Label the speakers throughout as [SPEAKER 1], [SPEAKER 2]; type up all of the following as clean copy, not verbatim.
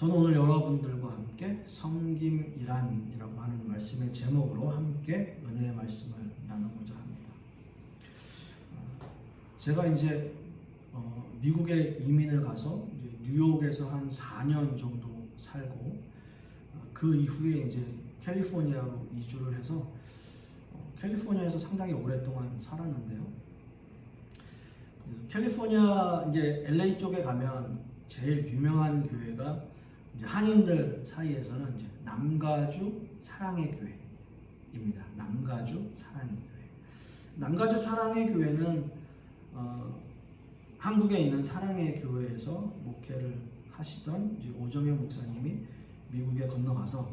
[SPEAKER 1] 저는 오늘 여러분들과 함께 섬김이란이라고 하는 말씀의 제목으로 함께 은혜의 말씀을 나누고자 합니다. 제가 이제 미국에 이민을 가서 뉴욕에서 한 4년 정도 살고 그 이후에 이제 캘리포니아로 이주를 해서 캘리포니아에서 상당히 오랫동안 살았는데요. 캘리포니아 이제 LA 쪽에 가면 제일 유명한 교회가 이제 한인들 사이에서는 이제 남가주 사랑의 교회입니다. 남가주 사랑의 교회. 남가주 사랑의 교회는 한국에 있는 사랑의 교회에서 목회를 하시던 이제 오정현 목사님이 미국에 건너가서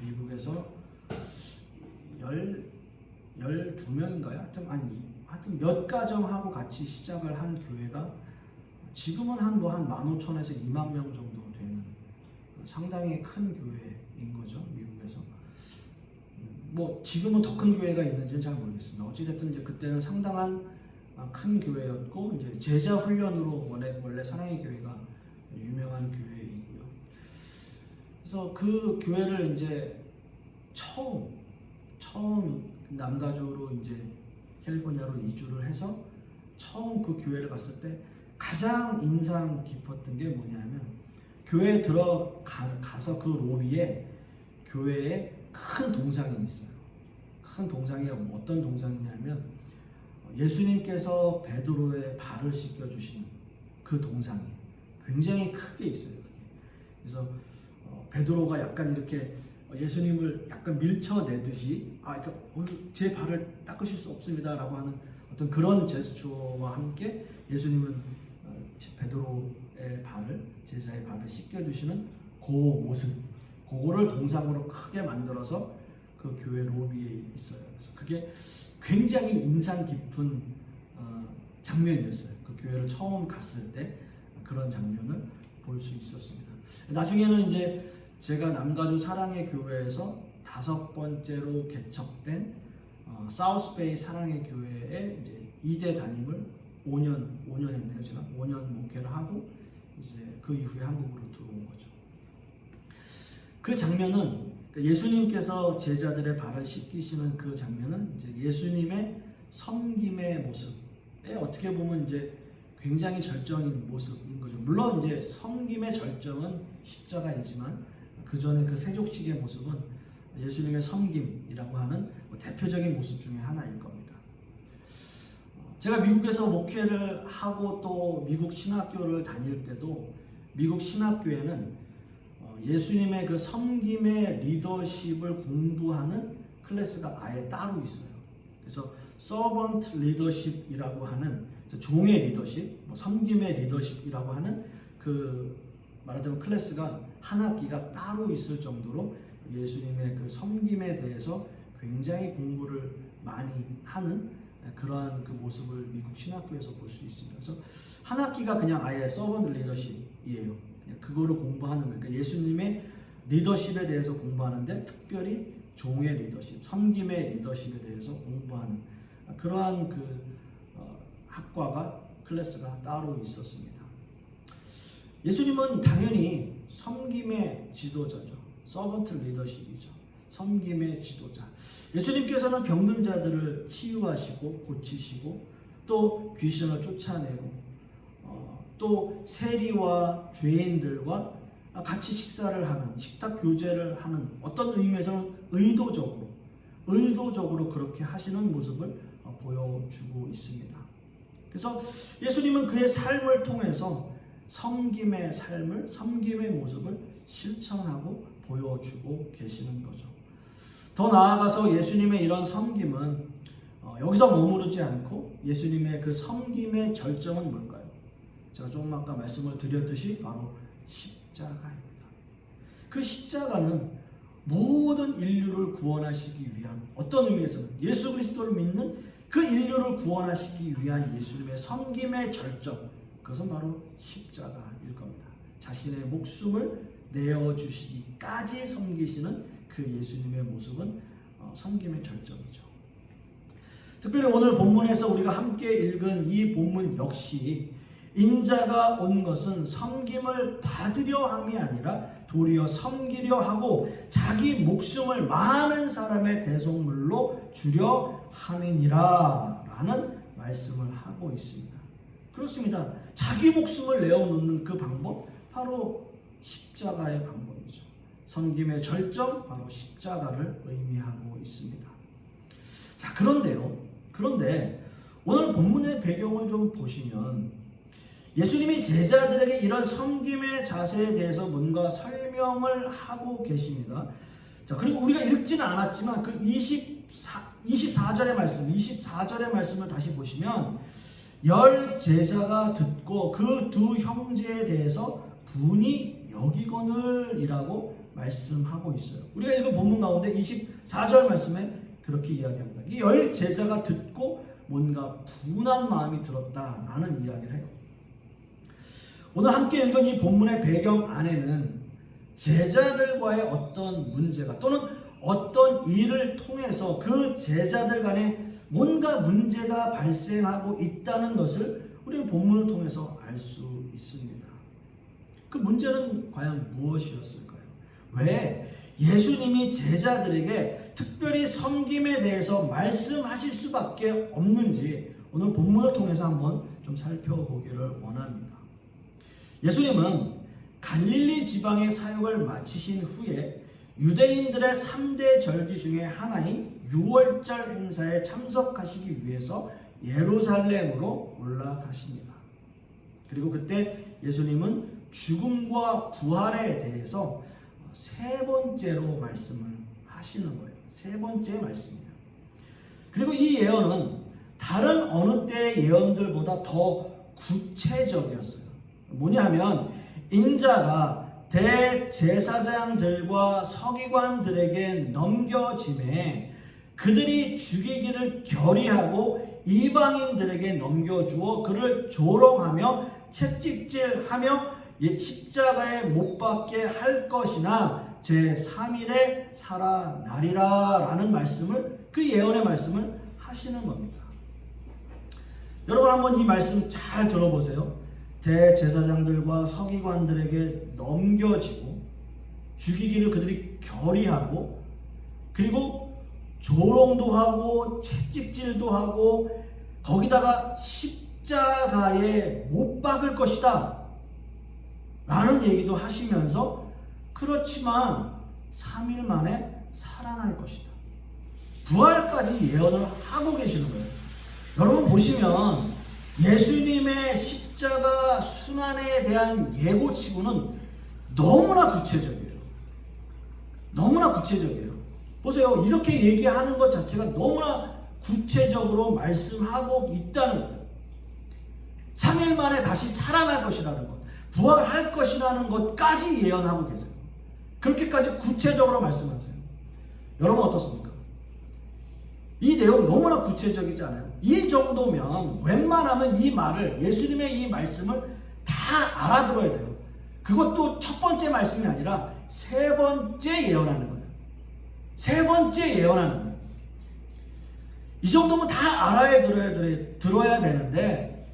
[SPEAKER 1] 미국에서 12명인가요? 하여튼 몇 가정하고 같이 시작을 한 교회가 지금은 한 15,000에서 2만 명 정도 되는 상당히 큰 교회인 거죠, 미국에서. 지금은 더 큰 교회가 있는지는 잘 모르겠습니다. 어찌됐든 이제 그때는 상당한 큰 교회였고, 이제 제자 훈련으로 원래 사랑의 교회가 유명한 교회이고요. 그래서 그 교회를 이제 처음 남가주로 이제 캘리포니아로 이주를 해서 처음 그 교회를 갔을 때 가장 인상 깊었던 게 뭐냐면, 교회에 들어가서 그 로비에 교회에 큰 동상이 있어요. 큰 동상이 어떤 동상이냐면 예수님께서 베드로의 발을 씻겨주신 그 동상이 굉장히 크게 있어요. 그래서 베드로가 약간 이렇게 예수님을 약간 밀쳐내듯이 오늘 제 발을 닦으실 수 없습니다라고 하는 어떤 그런 제스처와 함께 예수님은 베드로의 발을, 제자의 발을 씻겨주시는 그 모습, 그거를 동상으로 크게 만들어서 그 교회 로비에 있어요. 그래서 그게 굉장히 인상 깊은 장면이었어요. 그 교회를 처음 갔을 때 그런 장면을 볼 수 있었습니다. 나중에는 이제 제가 남가주 사랑의 교회에서 5번째로 개척된 사우스베이 사랑의 교회에 이제 2대 담임을 5년 했네요. 제가 5년 목회를 하고 이제 그 이후에 한국으로 들어온 거죠. 그 장면은 예수님께서 제자들의 발을 씻기시는 그 장면은 이제 예수님의 섬김의 모습에 어떻게 보면 이제 굉장히 절정인 모습인 거죠. 물론 이제 섬김의 절정은 십자가이지만 그 전에 그 세족식의 모습은 예수님의 섬김이라고 하는 대표적인 모습 중에 하나일 겁니다. 제가 미국에서 목회를 하고 또 미국 신학교를 다닐 때도 미국 신학교에는 예수님의 그 섬김의 리더십을 공부하는 클래스가 아예 따로 있어요. 그래서 서번트 리더십이라고 하는 종의 리더십, 섬김의 리더십이라고 하는 그 말하자면 클래스가 한 학기가 따로 있을 정도로 예수님의 그 섬김에 대해서 굉장히 공부를 많이 하는 그러한 그 모습을 미국 신학교에서 볼 수 있습니다. 그래서 한 학기가 그냥 아예 서번트 리더십이에요. 그거를 공부하는 거예요. 그러니까 예수님의 리더십에 대해서 공부하는데 특별히 종의 리더십, 섬김의 리더십에 대해서 공부하는 그러한 그 학과가 클래스가 따로 있었습니다. 예수님은 당연히 섬김의 지도자죠. 서번트 리더십이죠. 섬김의 지도자. 예수님께서는 병든 자들을 치유하시고 고치시고 또 귀신을 쫓아내고 또 세리와 죄인들과 같이 식사를 하는, 식탁 교제를 하는, 어떤 의미에서는 의도적으로 그렇게 하시는 모습을 보여주고 있습니다. 그래서 예수님은 그의 삶을 통해서 섬김의 삶을, 섬김의 모습을 실천하고 보여주고 계시는 거죠. 더 나아가서 예수님의 이런 섬김은 여기서 머무르지 않고 예수님의 그 섬김의 절정은 뭘까요? 제가 조금 아까 말씀을 드렸듯이 바로 십자가입니다. 그 십자가는 모든 인류를 구원하시기 위한, 어떤 의미에서는 예수 그리스도를 믿는 그 인류를 구원하시기 위한 예수님의 섬김의 절정, 그것은 바로 십자가일 겁니다. 자신의 목숨을 내어주시기까지 섬기시는 그 예수님의 모습은 섬김의 절정이죠. 특별히 오늘 본문에서 우리가 함께 읽은 이 본문 역시 인자가 온 것은 섬김을 받으려 함이 아니라 도리어 섬기려 하고 자기 목숨을 많은 사람의 대속물로 주려 함이니라 라는 말씀을 하고 있습니다. 그렇습니다. 자기 목숨을 내어놓는 그 방법, 바로 십자가의 방법이죠. 섬김의 절정, 바로 십자가를 의미하고 있습니다. 자, 그런데 오늘 본문의 배경을 좀 보시면 예수님이 제자들에게 이런 섬김의 자세에 대해서 뭔가 설명을 하고 계십니다. 자, 그리고 우리가 읽지는 않았지만 그 24절의 말씀을 다시 보시면 열 제자가 듣고 그 두 형제에 대해서 분이 여기거늘이라고 말씀하고 있어요. 우리가 읽은 본문 가운데 24절 말씀에 그렇게 이야기합니다. 이 열 제자가 듣고 뭔가 분한 마음이 들었다라는 이야기를 해요. 오늘 함께 읽은 이 본문의 배경 안에는 제자들과의 어떤 문제가 또는 어떤 일을 통해서 그 제자들 간에 뭔가 문제가 발생하고 있다는 것을 우리는 본문을 통해서 알 수 있습니다. 그 문제는 과연 무엇이었을까요? 왜 예수님이 제자들에게 특별히 섬김에 대해서 말씀하실 수밖에 없는지 오늘 본문을 통해서 한번 좀 살펴보기를 원합니다. 예수님은 갈릴리 지방의 사역을 마치신 후에 유대인들의 3대 절기 중에 하나인 유월절 행사에 참석하시기 위해서 예루살렘으로 올라가십니다. 그리고 그때 예수님은 죽음과 부활에 대해서 세 번째로 말씀을 하시는 거예요. 세 번째 말씀이에요. 그리고 이 예언은 다른 어느 때의 예언들보다 더 구체적이었어요. 뭐냐면 인자가 대제사장들과 서기관들에게 넘겨짐에 그들이 죽이기를 결의하고 이방인들에게 넘겨주어 그를 조롱하며 채찍질하며 십자가에 못 박게 할 것이나 제3일에 살아나리라 라는 말씀을, 그 예언의 말씀을 하시는 겁니다. 여러분 한번 이 말씀 잘 들어보세요. 대제사장들과 서기관들에게 넘겨지고 죽이기를 그들이 결의하고 그리고 조롱도 하고 채찍질도 하고 거기다가 십자가에 못 박을 것이다 라는 얘기도 하시면서 그렇지만 3일 만에 살아날 것이다, 부활까지 예언을 하고 계시는 거예요. 여러분 보시면 예수님의 십자가 순환에 대한 예고치고는 너무나 구체적이에요. 너무나 구체적이에요. 보세요. 이렇게 얘기하는 것 자체가 너무나 구체적으로 말씀하고 있다는 거예요. 3일 만에 다시 살아날 것이라는 것, 부활할 것이라는 것까지 예언하고 계세요. 그렇게까지 구체적으로 말씀하세요. 여러분 어떻습니까? 이 내용 너무나 구체적이지 않아요? 이 정도면 웬만하면 이 말을, 예수님의 이 말씀을 다 알아들어야 돼요. 그것도 첫 번째 말씀이 아니라 세 번째 예언하는 거예요. 세 번째 예언하는 거예요. 이 정도면 다 알아야 들어야 되는데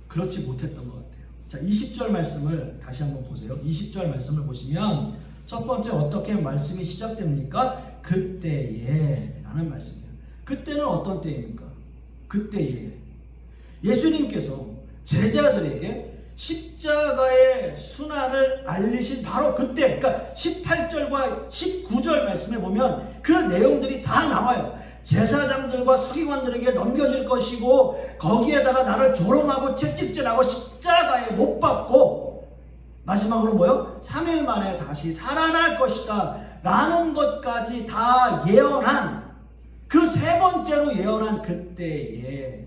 [SPEAKER 1] 그렇지 못했던 것 같아요. 자, 20절 말씀을 다시 한번 보세요. 20절 말씀을 보시면 첫 번째 어떻게 말씀이 시작됩니까? 그때에 라는 말씀이에요. 그때는 어떤 때입니까? 그때에 예수님께서 제자들에게 십자가의 순환을 알리신 바로 그때, 그러니까 18절과 19절 말씀에 보면 그 내용들이 다 나와요. 제사장들과 서기관들에게 넘겨질 것이고 거기에다가 나를 조롱하고 채찍질하고 십자가에 못 박고 마지막으로 뭐요? 3일 만에 다시 살아날 것이다 라는 것까지 다 예언한, 그 세 번째로 예언한 그때에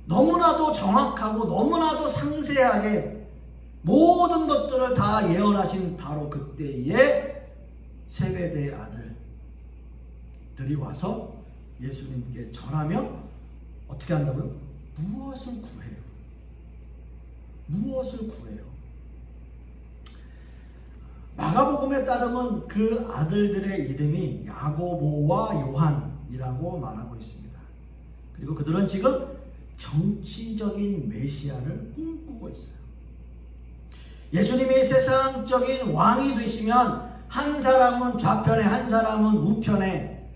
[SPEAKER 1] 너무나도 정확하고 너무나도 상세하게 모든 것들을 다 예언하신 바로 그때에 세베대의 아들들이 와서 예수님께 절하며 어떻게 한다고요? 무엇을 구해요? 무엇을 구해요? 마가복음에 따르면 그 아들들의 이름이 야고보와 요한이라고 말하고 있습니다. 그리고 그들은 지금 정치적인 메시아를 꿈꾸고 있어요. 예수님이 세상적인 왕이 되시면 한 사람은 좌편에 한 사람은 우편에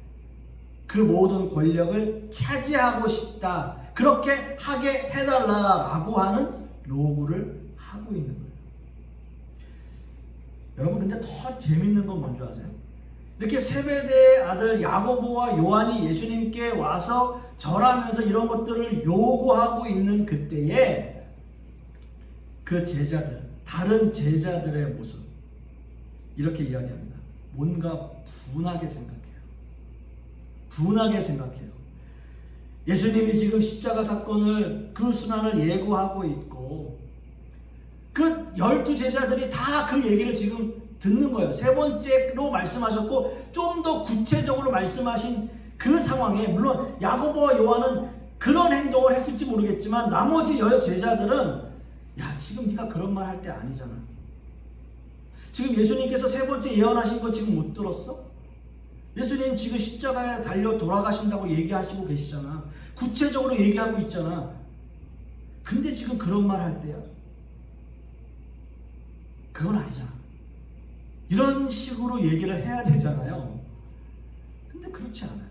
[SPEAKER 1] 그 모든 권력을 차지하고 싶다. 그렇게 하게 해달라라고 하는 요구를 하고 있는 거예요. 여러분 근데 더 재밌는 건 뭔지 아세요? 이렇게 세베대의 아들 야고보와 요한이 예수님께 와서 절하면서 이런 것들을 요구하고 있는 그때에 그 제자들, 다른 제자들의 모습 이렇게 이야기합니다. 뭔가 분하게 생각해요. 분하게 생각해요. 예수님이 지금 십자가 사건을 그 순환을 예고하고 있고 그 12제자들이 다 그 얘기를 지금 듣는 거예요. 세 번째로 말씀하셨고 좀 더 구체적으로 말씀하신 그 상황에 물론 야고보와 요한은 그런 행동을 했을지 모르겠지만 나머지 제자들은 야 지금 네가 그런 말 할 때 아니잖아. 지금 예수님께서 세 번째 예언하신 거 지금 못 들었어? 예수님 지금 십자가에 달려 돌아가신다고 얘기하시고 계시잖아. 구체적으로 얘기하고 있잖아. 근데 지금 그런 말 할 때야? 그건 아니잖아. 이런 식으로 얘기를 해야 되잖아요. 근데 그렇지 않아요.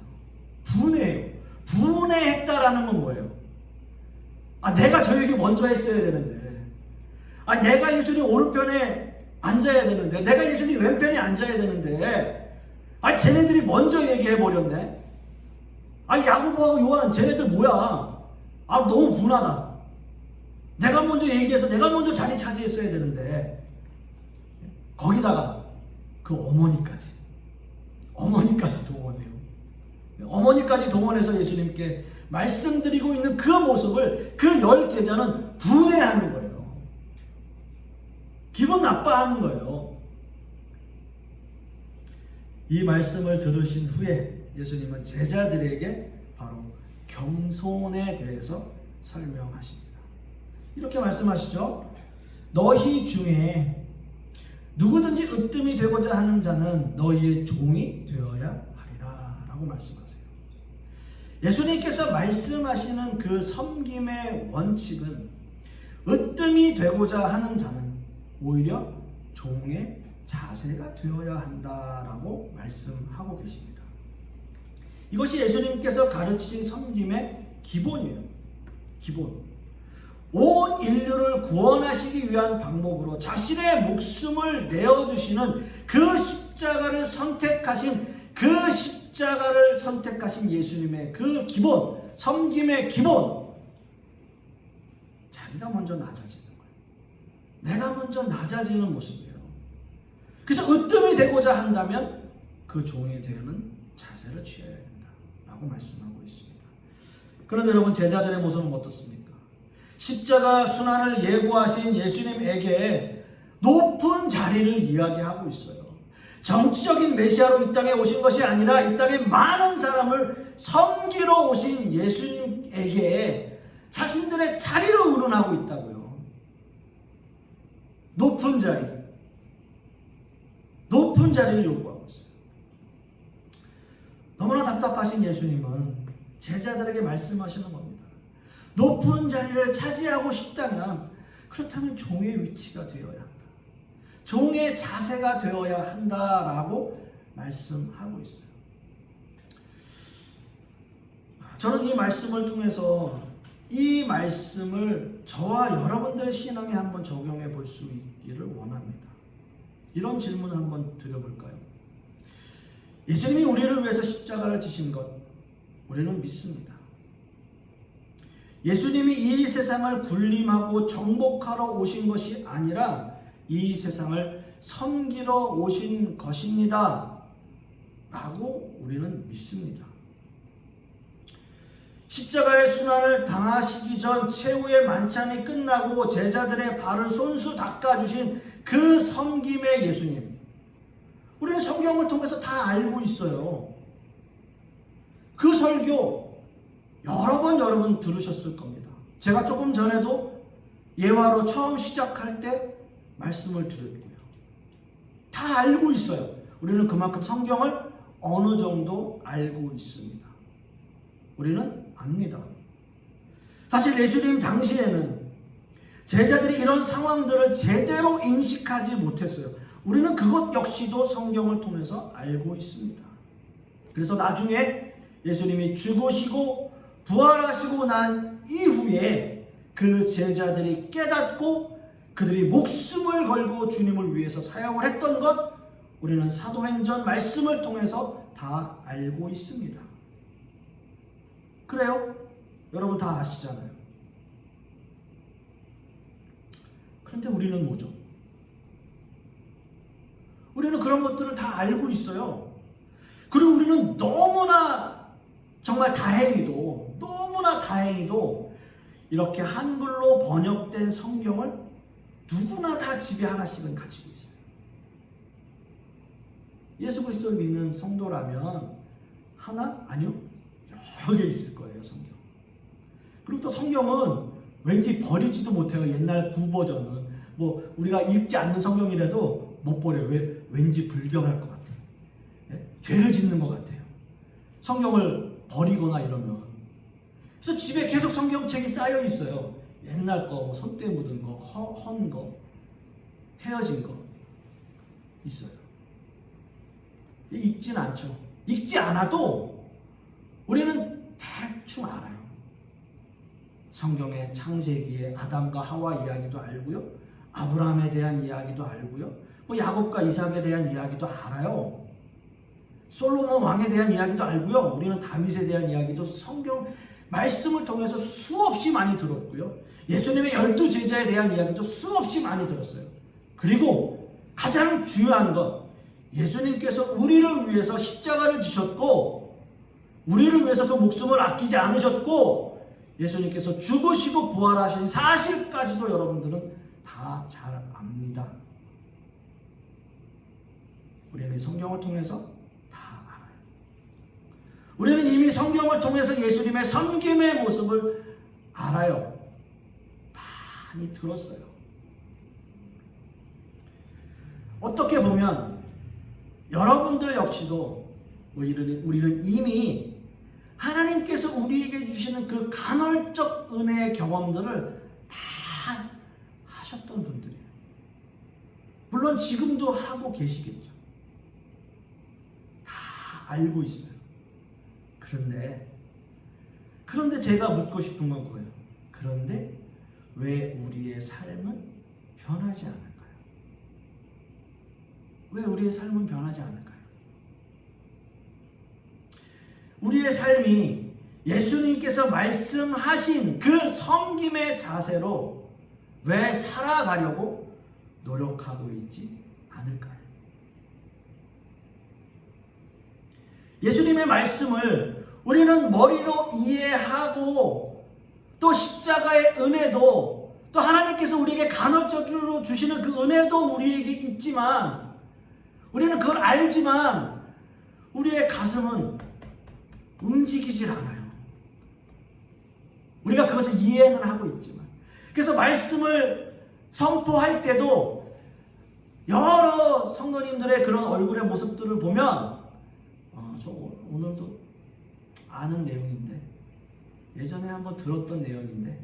[SPEAKER 1] 분해해요. 분해했다라는 건 뭐예요? 아, 내가 저 얘기 먼저 했어야 되는데. 아, 내가 예수님 오른편에 앉아야 되는데. 내가 예수님 왼편에 앉아야 되는데. 아, 쟤네들이 먼저 얘기해버렸네. 아, 야고보하고 요한, 쟤네들 뭐야? 아, 너무 분하다. 내가 먼저 얘기해서 내가 먼저 자리 차지했어야 되는데. 거기다가 그 어머니까지 동원해요. 어머니까지 동원해서 예수님께 말씀드리고 있는 그 모습을 그 10제자는 분해하는 거예요. 기분 나빠하는 거예요. 이 말씀을 들으신 후에 예수님은 제자들에게 바로 겸손에 대해서 설명하십니다. 이렇게 말씀하시죠. 너희 중에 누구든지 으뜸이 되고자 하는 자는 너희의 종이 되어야 하리라 라고 말씀하세요. 예수님께서 말씀하시는 그 섬김의 원칙은 으뜸이 되고자 하는 자는 오히려 종의 자세가 되어야 한다라고 말씀하고 계십니다. 이것이 예수님께서 가르치신 섬김의 기본이에요. 기본. 온 인류를 구원하시기 위한 방법으로 자신의 목숨을 내어주시는 그 십자가를 선택하신 예수님의 그 기본, 섬김의 기본. 자기가 먼저 낮아지는 거예요. 내가 먼저 낮아지는 모습이에요. 그래서 으뜸이 되고자 한다면 그 종이 되는 자세를 취해야 된다라고 말씀하고 있습니다. 그런데 여러분 제자들의 모습은 어떻습니까? 십자가 순환을 예고하신 예수님에게 높은 자리를 이야기하고 있어요. 정치적인 메시아로 이 땅에 오신 것이 아니라 이 땅에 많은 사람을 섬기러 오신 예수님에게 자신들의 자리를 운운하고 있다고요. 높은 자리를 요구하고 있어요. 너무나 답답하신 예수님은 제자들에게 말씀하시는 겁니다. 높은 자리를 차지하고 싶다면 그렇다면 종의 위치가 되어야 한다. 종의 자세가 되어야 한다라고 말씀하고 있어요. 저는 이 말씀을 통해서 이 말씀을 저와 여러분들의 신앙에 한번 적용해 볼 수 있기를 원합니다. 이런 질문을 한번 드려볼까요? 예수님이 우리를 위해서 십자가를 지신 것 우리는 믿습니다. 예수님이 이 세상을 군림하고 정복하러 오신 것이 아니라 이 세상을 섬기러 오신 것입니다. 라고 우리는 믿습니다. 십자가의 순환을 당하시기 전 최후의 만찬이 끝나고 제자들의 발을 손수 닦아주신 그 섬김의 예수님. 우리는 성경을 통해서 다 알고 있어요. 그 설교 여러 번 여러분 들으셨을 겁니다. 제가 조금 전에도 예화로 처음 시작할 때 말씀을 드렸고요. 다 알고 있어요. 우리는 그만큼 성경을 어느 정도 알고 있습니다. 우리는 압니다. 사실 예수님 당시에는 제자들이 이런 상황들을 제대로 인식하지 못했어요. 우리는 그것 역시도 성경을 통해서 알고 있습니다. 그래서 나중에 예수님이 죽으시고 부활하시고 난 이후에 그 제자들이 깨닫고 그들이 목숨을 걸고 주님을 위해서 사역을 했던 것, 우리는 사도행전 말씀을 통해서 다 알고 있습니다. 그래요? 여러분 다 아시잖아요. 그런데 우리는 뭐죠? 우리는 그런 것들을 다 알고 있어요. 그리고 우리는 너무나 정말 너무나 다행히도 이렇게 한글로 번역된 성경을 누구나 다 집에 하나씩은 가지고 있어요. 예수 그리스도를 믿는 성도라면 하나? 아니요. 여러 개 있을 거예요, 성경. 그리고 또 성경은 왠지 버리지도 못해요. 옛날 구버전은. 뭐 우리가 읽지 않는 성경이라도 못 버려요. 왠지 불경할 것 같아요. 죄를 짓는 것 같아요. 성경을 버리거나 이러면. 그래서 집에 계속 성경책이 쌓여 있어요. 옛날 거, 손때 묻은 거, 헌 거, 헤어진 거 있어요. 읽진 않죠. 읽지 않아도 우리는 대충 알아요. 성경의 창세기의 아담과 하와 이야기도 알고요. 아브라함에 대한 이야기도 알고요. 뭐 야곱과 이삭에 대한 이야기도 알아요. 솔로몬 왕에 대한 이야기도 알고요. 우리는 다윗에 대한 이야기도 성경 말씀을 통해서 수없이 많이 들었고요. 예수님의 12 제자에 대한 이야기도 수없이 많이 들었어요. 그리고 가장 중요한 건 예수님께서 우리를 위해서 십자가를 지셨고 우리를 위해서도 목숨을 아끼지 않으셨고 예수님께서 죽으시고 부활하신 사실까지도 여러분들은 다 잘 압니다. 우리는 성경을 통해서 다 알아요. 우리는 이미 성경을 통해서 예수님의 섬김의 모습을 알아요. 많이 들었어요. 어떻게 보면 여러분들 역시도 우리는 이미 하나님께서 우리에게 주시는 그 간헐적 은혜의 경험들을 다 하셨던 분들이에요. 물론 지금도 하고 계시겠죠. 다 알고 있어요. 그런데 제가 묻고 싶은 건 그거예요. 그런데 왜 우리의 삶은 변하지 않을까요? 왜 우리의 삶은 변하지 않을까요? 우리의 삶이 예수님께서 말씀하신 그 섬김의 자세로 왜 살아가려고 노력하고 있지 않을까요? 예수님의 말씀을 우리는 머리로 이해하고 또 십자가의 은혜도 또 하나님께서 우리에게 간헐적으로 주시는 그 은혜도 우리에게 있지만 우리는 그걸 알지만 우리의 가슴은 움직이질 않아요. 우리가 그것을 이해는 하고 있지만 그래서 말씀을 선포할 때도 여러 성도님들의 그런 얼굴의 모습들을 보면 저 오늘도 아는 내용인데 예전에 한번 들었던 내용인데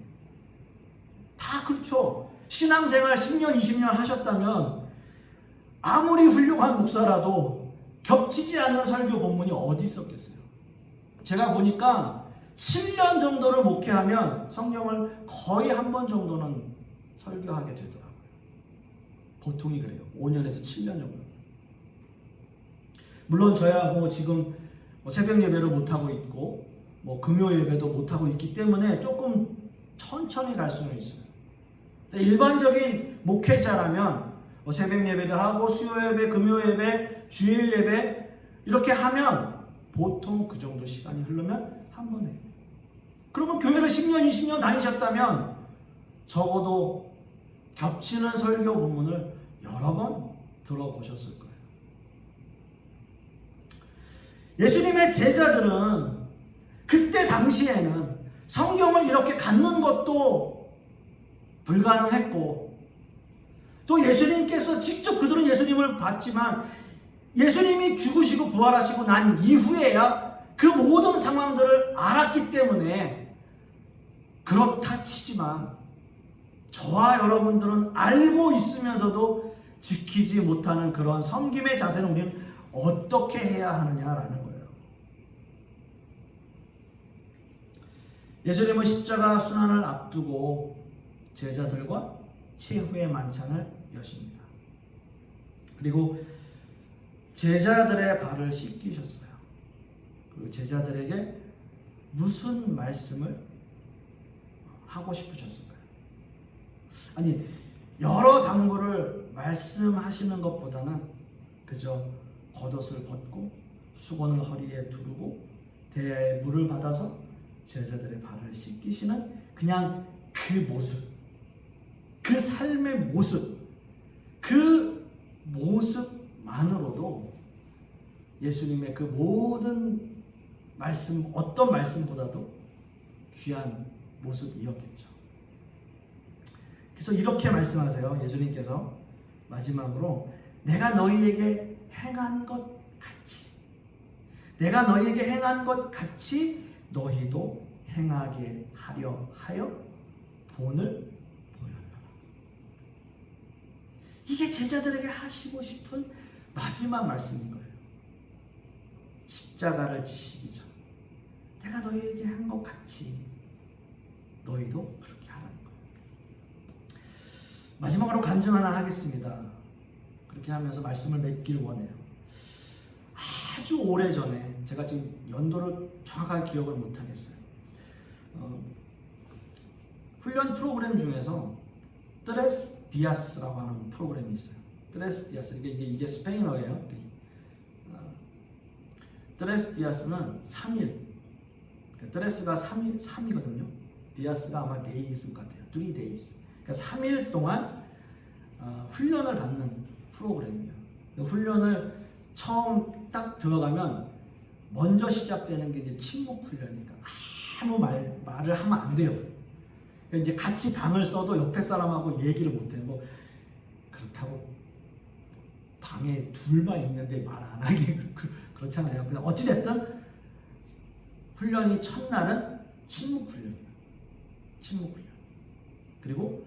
[SPEAKER 1] 다 그렇죠. 신앙생활 10년 20년 하셨다면 아무리 훌륭한 목사라도 겹치지 않는 설교 본문이 어디 있었겠어요. 제가 보니까 7년 정도를 목회하면 성경을 거의 한 번 정도는 설교하게 되더라고요. 보통이 그래요. 5년에서 7년 정도. 물론 저야 지금 새벽 예배를 못하고 있고 금요 예배도 못하고 있기 때문에 조금 천천히 갈 수는 있어요. 일반적인 목회자라면 새벽 예배도 하고 수요 예배, 금요 예배, 주일 예배 이렇게 하면 보통 그 정도 시간이 흐르면 한 번 해요. 그러면 교회를 10년, 20년 다니셨다면 적어도 겹치는 설교 본문을 여러 번 들어보셨을 거예요. 예수님의 제자들은 그때 당시에는 성경을 이렇게 갖는 것도 불가능했고 또 예수님께서 직접 그들은 예수님을 봤지만 예수님이 죽으시고 부활하시고 난 이후에야 그 모든 상황들을 알았기 때문에 그렇다 치지만 저와 여러분들은 알고 있으면서도 지키지 못하는 그런 섬김의 자세는 우리는 어떻게 해야 하느냐라는 거예요. 예수님은 십자가 순환을 앞두고 제자들과 최후의 만찬을 여십니다. 그리고 제자들의 발을 씻기셨어요. 그 제자들에게 무슨 말씀을 하고 싶으셨을까요? 아니, 여러 당부를 말씀하시는 것보다는 그저 겉옷을 벗고 수건을 허리에 두르고 대야에 물을 받아서 제자들의 발을 씻기시는 그냥 그 모습, 그 삶의 모습, 그 모습만으로도 예수님의 그 모든 말씀, 어떤 말씀보다도 귀한 모습이었겠죠. 그래서 이렇게 말씀하세요. 예수님께서 마지막으로 내가 너희에게 행한 것 같이, 내가 너희에게 행한 것 같이 너희도 행하게 하려 하여 본을 보였노라. 이게 제자들에게 하시고 싶은 마지막 말씀인 거예요. 십자가를 지시기 전 내가 너희에게 한 것 같이 너희도 그렇게 하라는 거예요. 마지막으로 간증 하나 하겠습니다. 그렇게 하면서 말씀을 맺길 원해요. 아주 오래전에, 제가 지금 연도를 정확하게 기억을 못하겠어요. 훈련 프로그램 중에서 트레스 디아스라고 하는 프로그램이 있어요. 트레스 디아스, 이게 스페인어예요. 트레스 디아스는 3일, 트레스가 3이거든요. 디아스가 아마 데이스인 것 같아요. 3 days. 그러니까 3일 동안 훈련을 받는 프로그램이에요. 훈련을 처음 딱 들어가면 먼저 시작되는 게 이제 침묵 훈련이니까 아무 말을 하면 안 돼요. 그러니까 이제 같이 방을 써도 옆에 사람하고 얘기를 못 해요. 뭐 그렇다고 방에 둘만 있는데 말 안 하기 그렇잖아요. 그래서 어찌됐든 훈련이 첫날은 침묵 훈련이에요. 침묵 훈련. 그리고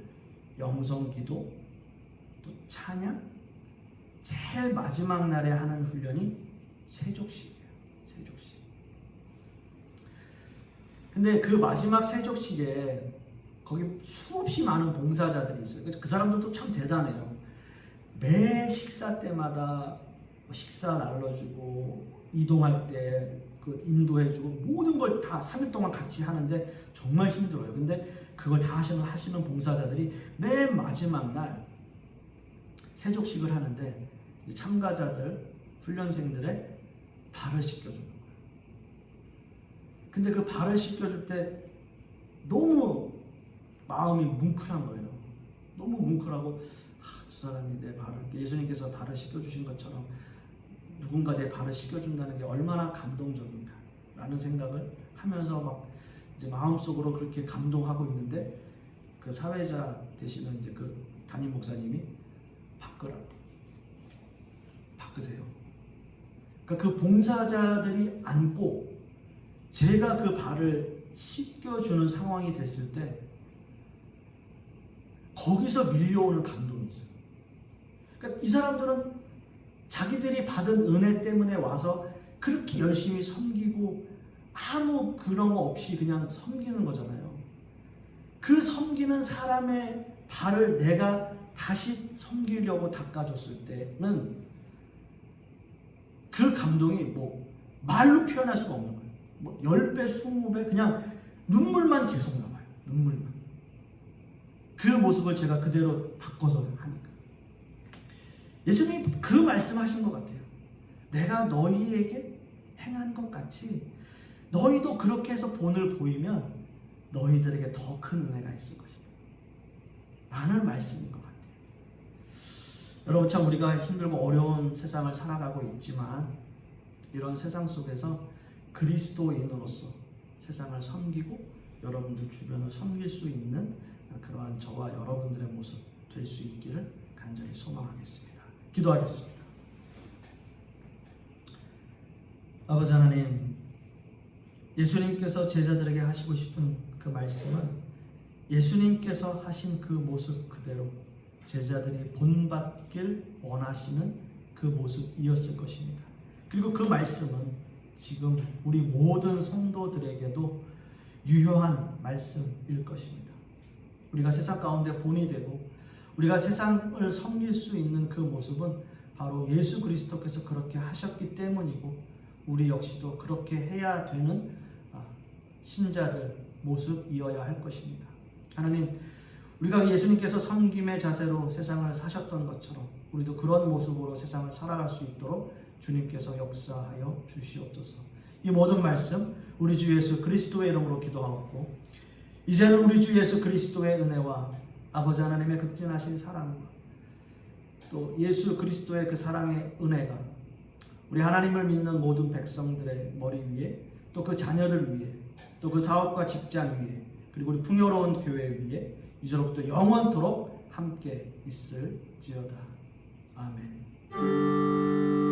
[SPEAKER 1] 영성 기도, 또 찬양, 제일 마지막 날에 하는 훈련이 세족식이에요. 세족식. 근데 그 마지막 세족식에 거기 수없이 많은 봉사자들이 있어요. 그 사람들도 참 대단해요. 매 식사 때마다 식사 날려주고 이동할 때 그 인도해주고 모든 걸 다 3일 동안 같이 하는데 정말 힘들어요. 근데 그걸 다 하시는 봉사자들이 맨 마지막 날 세족식을 하는데 참가자들, 훈련생들의 발을 씻겨주는 거예요. 근데 그 발을 씻겨줄 때 너무 마음이 뭉클한 거예요. 너무 뭉클하고 저 사람이 내 발을, 예수님께서 발을 씻겨주신 것처럼 누군가 내 발을 씻겨준다는 게 얼마나 감동적인가 라는 생각을 하면서 막 이제 마음속으로 그렇게 감동하고 있는데 그 사회자 되시는 이제 그 담임 목사님이 바꾸세요. 그러니까 그 봉사자들이 앉고 제가 그 발을 씻겨주는 상황이 됐을 때 거기서 밀려오는 감동이 있어요. 그러니까 이 사람들은 자기들이 받은 은혜 때문에 와서 그렇게 열심히 섬기고 아무 그런 거 없이 그냥 섬기는 거잖아요. 그 섬기는 사람의 발을 내가 다시 섬기려고 닦아줬을 때는 그 감동이 뭐 말로 표현할 수가 없는 거예요. 뭐 10배, 20배 그냥 눈물만 계속 나와요. 눈물만. 그 모습을 제가 그대로 바꿔서 하니까. 예수님이 그 말씀하신 것 같아요. 내가 너희에게 행한 것 같이 너희도 그렇게 해서 본을 보이면 너희들에게 더 큰 은혜가 있을 것이다 라는 말씀인 것 같아요. 여러분, 참 우리가 힘들고 어려운 세상을 살아가고 있지만 이런 세상 속에서 그리스도인으로서 세상을 섬기고 여러분들 주변을 섬길 수 있는 그러한 저와 여러분들의 모습 될 수 있기를 간절히 소망하겠습니다. 기도하겠습니다. 아버지 하나님, 예수님께서 제자들에게 하시고 싶은 그 말씀은 예수님께서 하신 그 모습 그대로 제자들이 본받길 원하시는 그 모습이었을 것입니다. 그리고 그 말씀은 지금 우리 모든 성도들에게도 유효한 말씀일 것입니다. 우리가 세상 가운데 본이 되고 우리가 세상을 섬길 수 있는 그 모습은 바로 예수 그리스도께서 그렇게 하셨기 때문이고 우리 역시도 그렇게 해야 되는 신자들 모습이어야 할 것입니다. 하나님, 우리가 예수님께서 섬김의 자세로 세상을 사셨던 것처럼 우리도 그런 모습으로 세상을 살아갈 수 있도록 주님께서 역사하여 주시옵소서. 이 모든 말씀 우리 주 예수 그리스도의 이름으로 기도하옵고 이제는 우리 주 예수 그리스도의 은혜와 아버지 하나님의 극진하신 사랑과 또 예수 그리스도의 그 사랑의 은혜가 우리 하나님을 믿는 모든 백성들의 머리 위에 또 그 자녀들 위에 또 그 사업과 직장 위에 그리고 우리 풍요로운 교회 위에 이제로부터 영원토록 함께 있을지어다. 아멘.